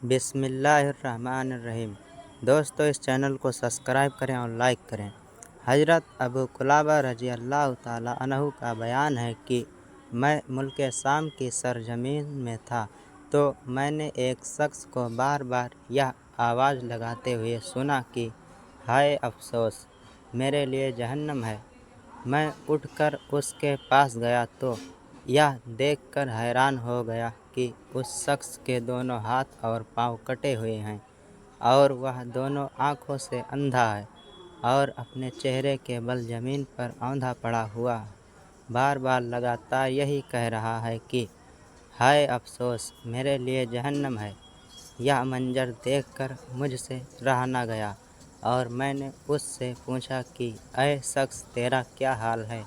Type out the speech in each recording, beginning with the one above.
بسم اللہ الرحمن الرحیم۔ دوستو اس چینل کو سبسکرائب کریں اور لائک کریں۔ حضرت ابو قلابہ رضی اللہ تعالیٰ عنہ کا بیان ہے کہ میں ملک شام کی سرزمین میں تھا تو میں نے ایک شخص کو بار بار یہ آواز لگاتے ہوئے سنا کہ ہائے افسوس، میرے لیے جہنم ہے۔ میں اٹھ کر اس کے پاس گیا تو یہ دیکھ کر حیران ہو گیا کہ اس شخص کے دونوں ہاتھ اور پاؤں کٹے ہوئے ہیں اور وہ دونوں آنکھوں سے اندھا ہے اور اپنے چہرے کے بل زمین پر اوندھا پڑا ہوا بار بار لگاتار یہی کہہ رہا ہے کہ ہائے افسوس، میرے لیے جہنم ہے۔ یہ منظر دیکھ کر مجھ سے رہا نہ گیا اور میں نے اس سے پوچھا کہ اے شخص، تیرا کیا حال ہے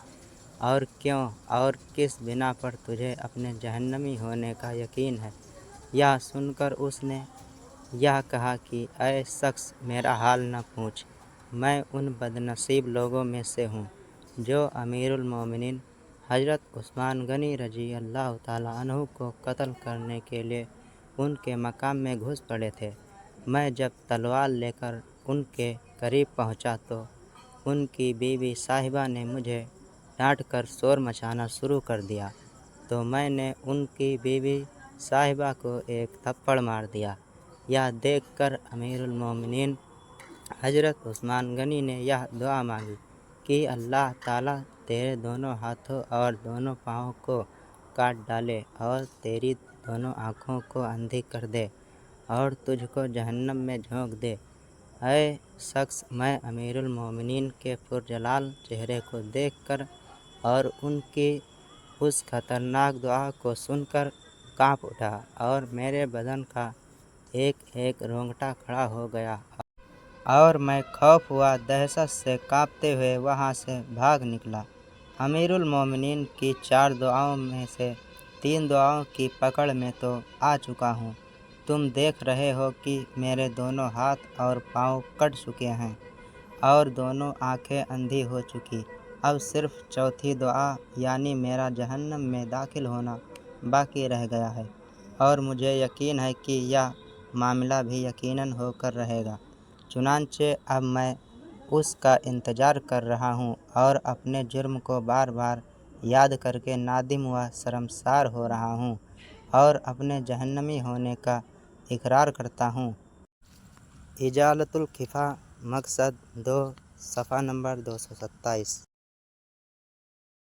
اور کیوں اور کس بنا پر تجھے اپنے جہنمی ہونے کا یقین ہے؟ یہ سن کر اس نے یہ کہا کہ اے شخص، میرا حال نہ پوچھ، میں ان بدنصیب لوگوں میں سے ہوں جو امیر المومنین حضرت عثمان غنی رضی اللہ تعالیٰ عنہ کو قتل کرنے کے لیے ان کے مقام میں گھس پڑے تھے۔ میں جب تلوار لے کر ان کے قریب پہنچا تو ان کی بیوی صاحبہ نے مجھے ڈانٹ کر شور مچانا شروع کر دیا تو میں نے ان کی بیوی صاحبہ کو ایک تھپڑ مار دیا۔ یہ دیکھ کر امیر المومنین حضرت عثمان غنی نے یہ دعا مانگی کہ اللہ تعالیٰ تیرے دونوں ہاتھوں اور دونوں پاؤں کو کاٹ ڈالے اور تیری دونوں آنکھوں کو اندھی کر دے اور تجھ کو جہنم میں جھونک دے۔ اے شخص، میں امیر المومنین کے پرجلال چہرے کو دیکھ کر اور ان کی اس خطرناک دعا کو سن کر کانپ اٹھا اور میرے بدن کا ایک ایک رونگٹا کھڑا ہو گیا اور میں خوف و دہشت سے کانپتے ہوئے وہاں سے بھاگ نکلا۔ امیر المومنین کی 4 دعاؤں میں سے 3 دعاؤں کی پکڑ میں تو آ چکا ہوں۔ تم دیکھ رہے ہو کہ میرے دونوں ہاتھ اور پاؤں کٹ چکے ہیں اور دونوں آنکھیں اندھی ہو چکی۔ اب صرف چوتھی دعا یعنی میرا جہنم میں داخل ہونا باقی رہ گیا ہے اور مجھے یقین ہے کہ یہ معاملہ بھی یقیناً ہو کر رہے گا۔ چنانچہ اب میں اس کا انتظار کر رہا ہوں اور اپنے جرم کو بار بار یاد کر کے نادم و شرمسار ہو رہا ہوں اور اپنے جہنمی ہونے کا اقرار کرتا ہوں۔ ازالۃ الخفا، مقصد 2، صفحہ نمبر 227۔